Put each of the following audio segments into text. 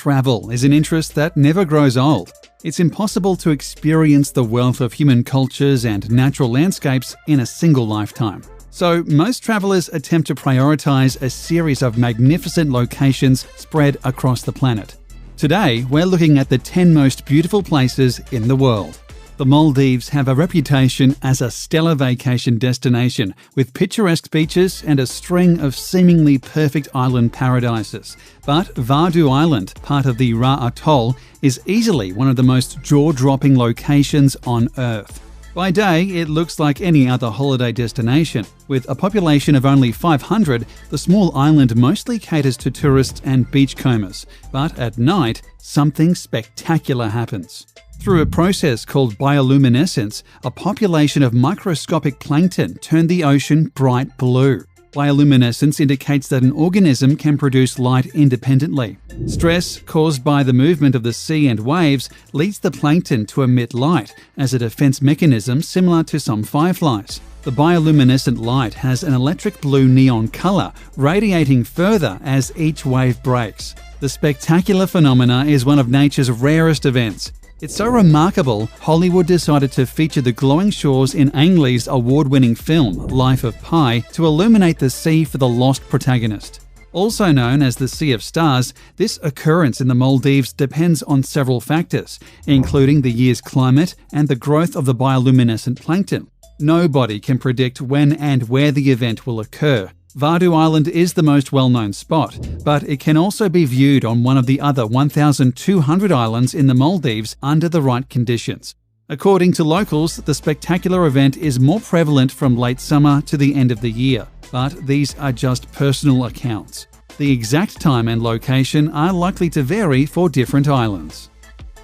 Travel is an interest that never grows old. It's impossible to experience the wealth of human cultures and natural landscapes in a single lifetime. So most travellers attempt to prioritise a series of magnificent locations spread across the planet. Today, we're looking at the 10 most beautiful places in the world. The Maldives have a reputation as a stellar vacation destination with picturesque beaches and a string of seemingly perfect island paradises. But Vadu Island, part of the Ra Atoll, is easily one of the most jaw-dropping locations on Earth. By day, it looks like any other holiday destination. With a population of only 500, the small island mostly caters to tourists and beachcombers. But at night, something spectacular happens. Through a process called bioluminescence, a population of microscopic plankton turn the ocean bright blue. Bioluminescence indicates that an organism can produce light independently. Stress caused by the movement of the sea and waves leads the plankton to emit light as a defense mechanism similar to some fireflies. The bioluminescent light has an electric blue neon color, radiating further as each wave breaks. The spectacular phenomena is one of nature's rarest events. It's so remarkable, Hollywood decided to feature the glowing shores in Ang Lee's award-winning film, Life of Pi, to illuminate the sea for the lost protagonist. Also known as the Sea of Stars, this occurrence in the Maldives depends on several factors, including the year's climate and the growth of the bioluminescent plankton. Nobody can predict when and where the event will occur. Vadu Island is the most well-known spot, but it can also be viewed on one of the other 1,200 islands in the Maldives under the right conditions. According to locals, the spectacular event is more prevalent from late summer to the end of the year, but these are just personal accounts. The exact time and location are likely to vary for different islands.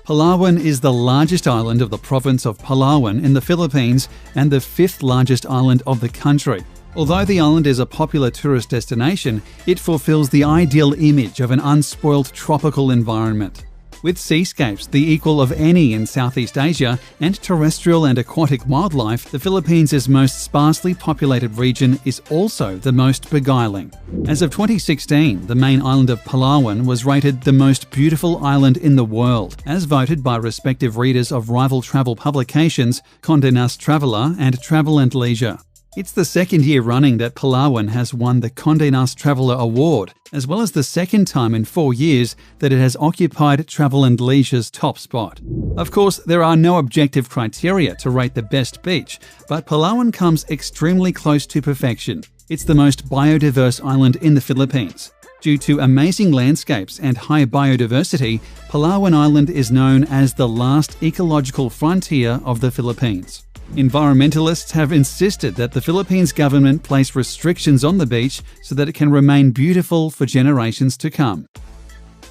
Palawan is the largest island of the province of Palawan in the Philippines and the fifth largest island of the country. Although the island is a popular tourist destination, it fulfills the ideal image of an unspoiled tropical environment. With seascapes the equal of any in Southeast Asia and terrestrial and aquatic wildlife, the Philippines' most sparsely populated region is also the most beguiling. As of 2016, the main island of Palawan was rated the most beautiful island in the world, as voted by respective readers of rival travel publications Condé Nast Traveler and Travel and Leisure. It's the second year running that Palawan has won the Condé Nast Traveler Award, as well as the second time in 4 years that it has occupied Travel and Leisure's top spot. Of course, there are no objective criteria to rate the best beach, but Palawan comes extremely close to perfection. It's the most biodiverse island in the Philippines. Due to amazing landscapes and high biodiversity, Palawan Island is known as the last ecological frontier of the Philippines. Environmentalists have insisted that the Philippines government place restrictions on the beach so that it can remain beautiful for generations to come.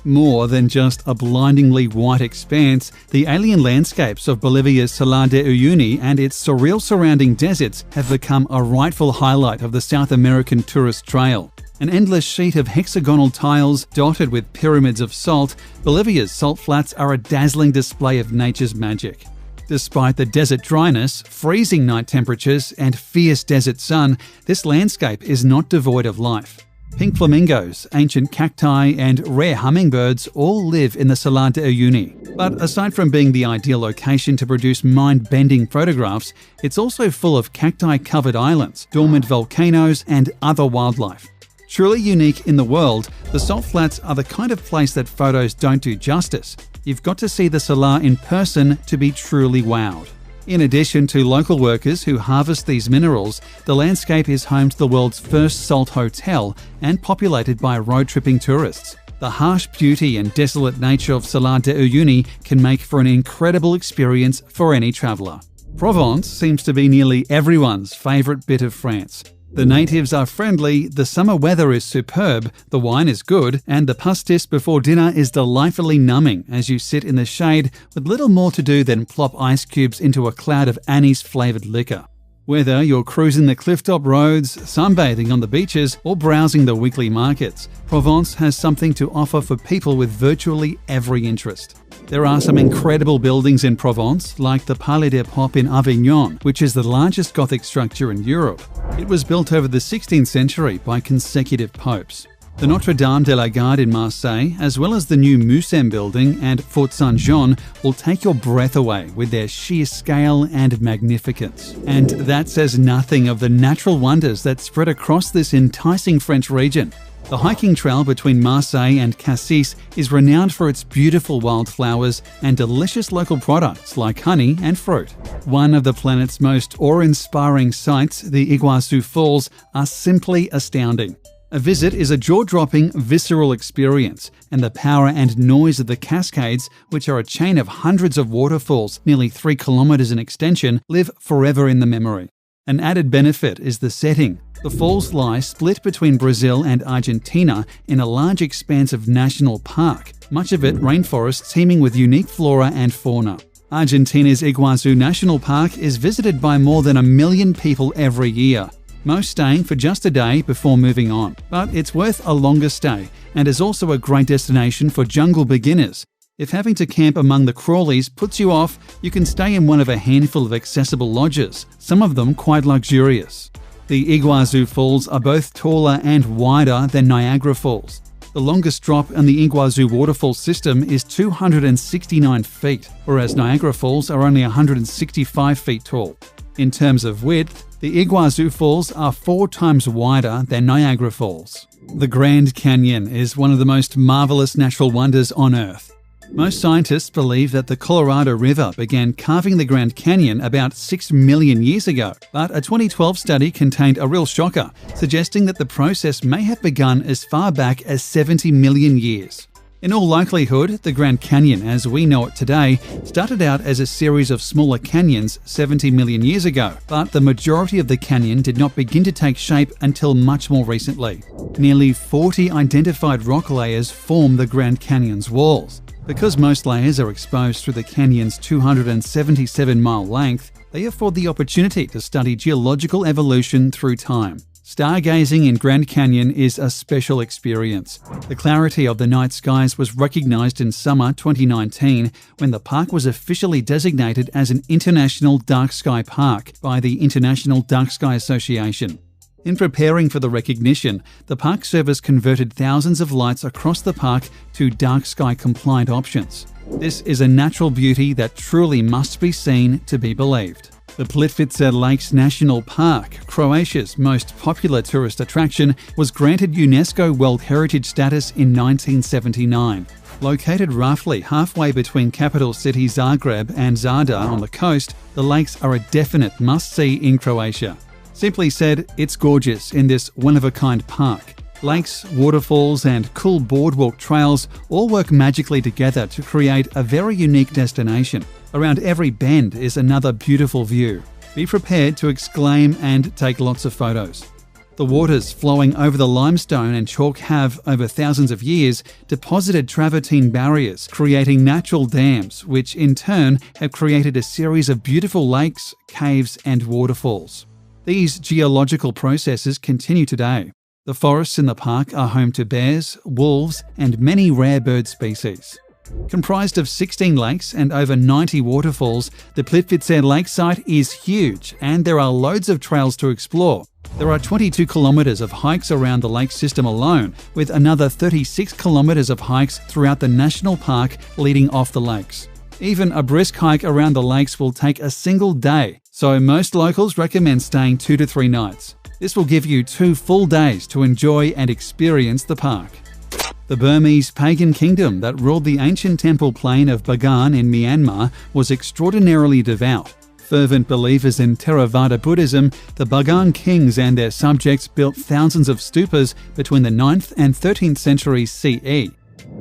More than just a blindingly white expanse, the alien landscapes of Bolivia's Salar de Uyuni and its surreal surrounding deserts have become a rightful highlight of the South American tourist trail. An endless sheet of hexagonal tiles dotted with pyramids of salt, Bolivia's salt flats are a dazzling display of nature's magic. Despite the desert dryness, freezing night temperatures, and fierce desert sun, this landscape is not devoid of life. Pink flamingos, ancient cacti, and rare hummingbirds all live in the Salar de Uyuni. But aside from being the ideal location to produce mind-bending photographs, it's also full of cacti-covered islands, dormant volcanoes, and other wildlife. Truly unique in the world, the salt flats are the kind of place that photos don't do justice. You've got to see the Salar in person to be truly wowed. In addition to local workers who harvest these minerals, the landscape is home to the world's first salt hotel and populated by road-tripping tourists. The harsh beauty and desolate nature of Salar de Uyuni can make for an incredible experience for any traveller. Provence seems to be nearly everyone's favourite bit of France. The natives are friendly, the summer weather is superb, the wine is good, and the pastis before dinner is delightfully numbing as you sit in the shade with little more to do than plop ice cubes into a cloud of anise-flavoured liquor. Whether you're cruising the clifftop roads, sunbathing on the beaches, or browsing the weekly markets, Provence has something to offer for people with virtually every interest. There are some incredible buildings in Provence, like the Palais des Papes in Avignon, which is the largest Gothic structure in Europe. It was built over the 16th century by consecutive popes. The Notre Dame de la Garde in Marseille, as well as the new Mucem building and Fort Saint-Jean, will take your breath away with their sheer scale and magnificence. And that says nothing of the natural wonders that spread across this enticing French region. The hiking trail between Marseille and Cassis is renowned for its beautiful wildflowers and delicious local products like honey and fruit. One of the planet's most awe-inspiring sights, the Iguazu Falls, are simply astounding. A visit is a jaw-dropping, visceral experience, and the power and noise of the cascades, which are a chain of hundreds of waterfalls nearly 3 kilometers in extension, live forever in the memory. An added benefit is the setting. The falls lie split between Brazil and Argentina in a large expanse of national park, much of it rainforest teeming with unique flora and fauna. Argentina's Iguazu National Park is visited by more than 1 million people every year, most staying for just a day before moving on. But it's worth a longer stay and is also a great destination for jungle beginners. If having to camp among the crawlies puts you off, you can stay in one of a handful of accessible lodges, some of them quite luxurious. The Iguazu Falls are both taller and wider than Niagara Falls. The longest drop in the Iguazu waterfall system is 269 feet, whereas Niagara Falls are only 165 feet tall. In terms of width, the Iguazu Falls are 4 times wider than Niagara Falls. The Grand Canyon is one of the most marvelous natural wonders on Earth. Most scientists believe that the Colorado River began carving the Grand Canyon about 6 million years ago, but a 2012 study contained a real shocker, suggesting that the process may have begun as far back as 70 million years. In all likelihood, the Grand Canyon, as we know it today, started out as a series of smaller canyons 70 million years ago, but the majority of the canyon did not begin to take shape until much more recently. Nearly 40 identified rock layers form the Grand Canyon's walls. Because most layers are exposed through the canyon's 277-mile length, they afford the opportunity to study geological evolution through time. Stargazing in Grand Canyon is a special experience. The clarity of the night skies was recognized in summer 2019 when the park was officially designated as an International Dark Sky Park by the International Dark Sky Association. In preparing for the recognition, the Park Service converted thousands of lights across the park to dark sky compliant options. This is a natural beauty that truly must be seen to be believed. The Plitvice Lakes National Park, Croatia's most popular tourist attraction, was granted UNESCO World Heritage status in 1979. Located roughly halfway between capital city Zagreb and Zadar on the coast, the lakes are a definite must-see in Croatia. Simply said, it's gorgeous in this one-of-a-kind park. Lakes, waterfalls, and cool boardwalk trails all work magically together to create a very unique destination. Around every bend is another beautiful view. Be prepared to exclaim and take lots of photos. The waters flowing over the limestone and chalk have, over thousands of years, deposited travertine barriers, creating natural dams, which in turn have created a series of beautiful lakes, caves, and waterfalls. These geological processes continue today. The forests in the park are home to bears, wolves, and many rare bird species. Comprised of 16 lakes and over 90 waterfalls, the Plitvice Lake site is huge and there are loads of trails to explore. There are 22 kilometres of hikes around the lake system alone, with another 36 kilometres of hikes throughout the national park leading off the lakes. Even a brisk hike around the lakes will take a single day, so most locals recommend staying 2 to 3 nights. This will give you 2 full days to enjoy and experience the park. The Burmese pagan kingdom that ruled the ancient temple plain of Bagan in Myanmar was extraordinarily devout. Fervent believers in Theravada Buddhism, the Bagan kings and their subjects built thousands of stupas between the 9th and 13th centuries CE.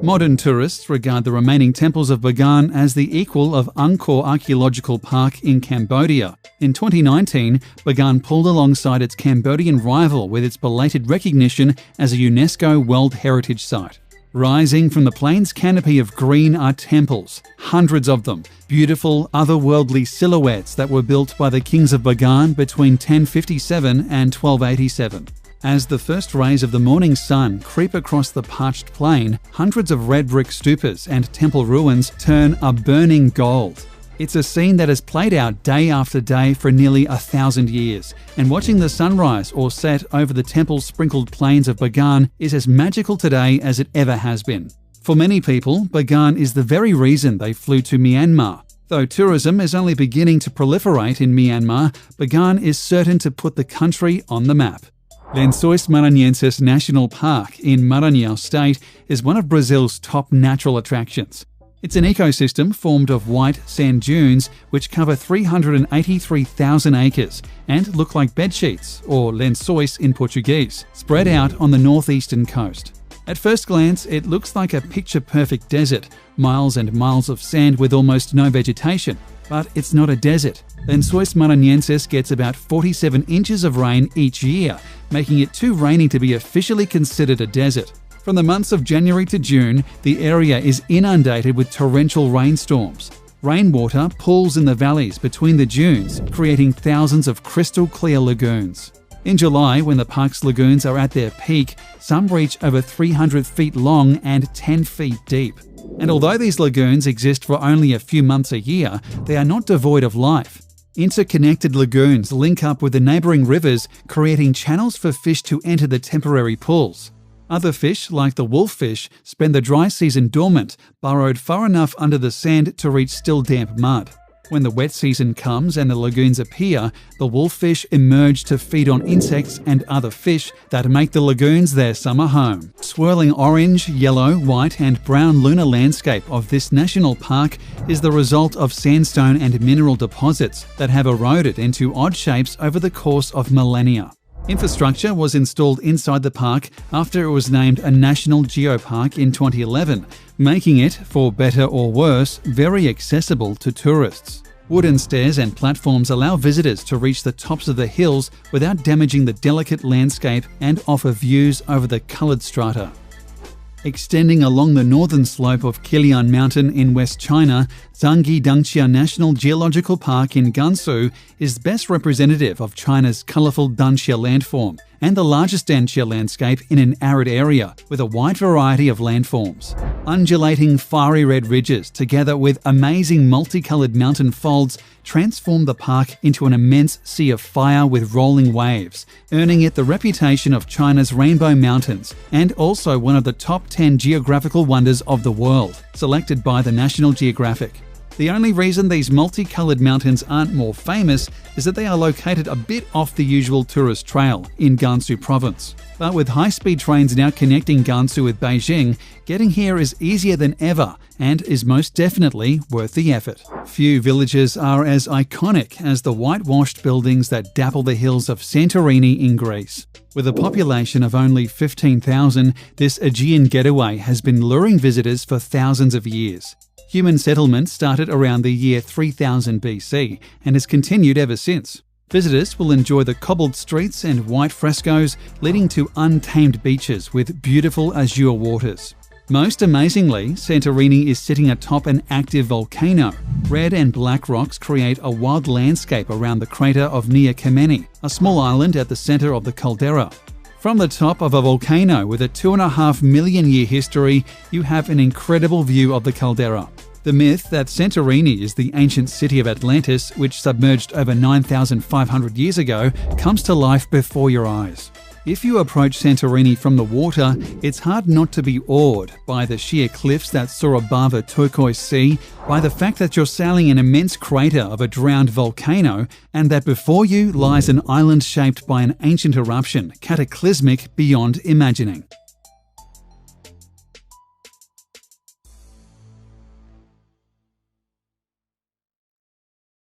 Modern tourists regard the remaining temples of Bagan as the equal of Angkor Archaeological Park in Cambodia. In 2019, Bagan pulled alongside its Cambodian rival with its belated recognition as a UNESCO World Heritage Site. Rising from the plain's canopy of green are temples, hundreds of them, beautiful, otherworldly silhouettes that were built by the kings of Bagan between 1057 and 1287. As the first rays of the morning sun creep across the parched plain, hundreds of red brick stupas and temple ruins turn a burning gold. It's a scene that has played out day after day for nearly 1,000 years, and watching the sunrise or set over the temple-sprinkled plains of Bagan is as magical today as it ever has been. For many people, Bagan is the very reason they flew to Myanmar. Though tourism is only beginning to proliferate in Myanmar, Bagan is certain to put the country on the map. Lençóis Maranhenses National Park in Maranhão State is one of Brazil's top natural attractions. It's an ecosystem formed of white sand dunes which cover 383,000 acres and look like bedsheets, or lençóis in Portuguese, spread out on the northeastern coast. At first glance, it looks like a picture-perfect desert, miles and miles of sand with almost no vegetation. But it's not a desert. Lençóis Maranhenses gets about 47 inches of rain each year, making it too rainy to be officially considered a desert. From the months of January to June, the area is inundated with torrential rainstorms. Rainwater pools in the valleys between the dunes, creating thousands of crystal-clear lagoons. In July, when the park's lagoons are at their peak, some reach over 300 feet long and 10 feet deep. And although these lagoons exist for only a few months a year, they are not devoid of life. Interconnected lagoons link up with the neighbouring rivers, creating channels for fish to enter the temporary pools. Other fish, like the wolffish, spend the dry season dormant, burrowed far enough under the sand to reach still damp mud. When the wet season comes and the lagoons appear, the wolffish emerge to feed on insects and other fish that make the lagoons their summer home. Swirling orange, yellow, white and brown lunar landscape of this national park is the result of sandstone and mineral deposits that have eroded into odd shapes over the course of millennia. Infrastructure was installed inside the park after it was named a National Geopark in 2011, making it, for better or worse, very accessible to tourists. Wooden stairs and platforms allow visitors to reach the tops of the hills without damaging the delicate landscape and offer views over the coloured strata. Extending along the northern slope of Qilian Mountain in West China, Zhangyi Dangxia National Geological Park in Gansu is best representative of China's colourful Danxia landform and the largest Danxia landscape in an arid area with a wide variety of landforms. Undulating fiery red ridges together with amazing multicoloured mountain folds transform the park into an immense sea of fire with rolling waves, earning it the reputation of China's Rainbow Mountains and also one of the top 10 geographical wonders of the world, selected by the National Geographic. The only reason these multicoloured mountains aren't more famous is that they are located a bit off the usual tourist trail in Gansu province. But with high-speed trains now connecting Gansu with Beijing, getting here is easier than ever and is most definitely worth the effort. Few villages are as iconic as the whitewashed buildings that dapple the hills of Santorini in Greece. With a population of only 15,000, this Aegean getaway has been luring visitors for thousands of years. Human settlement started around the year 3000 BC and has continued ever since. Visitors will enjoy the cobbled streets and white frescoes leading to untamed beaches with beautiful azure waters. Most amazingly, Santorini is sitting atop an active volcano. Red and black rocks create a wild landscape around the crater of Nea Kameni, a small island at the centre of the caldera. From the top of a volcano with a 2.5 million year history, you have an incredible view of the caldera. The myth that Santorini is the ancient city of Atlantis, which submerged over 9,500 years ago, comes to life before your eyes. If you approach Santorini from the water, it's hard not to be awed by the sheer cliffs that soar above a turquoise sea, by the fact that you're sailing an immense crater of a drowned volcano, and that before you lies an island shaped by an ancient eruption, cataclysmic beyond imagining.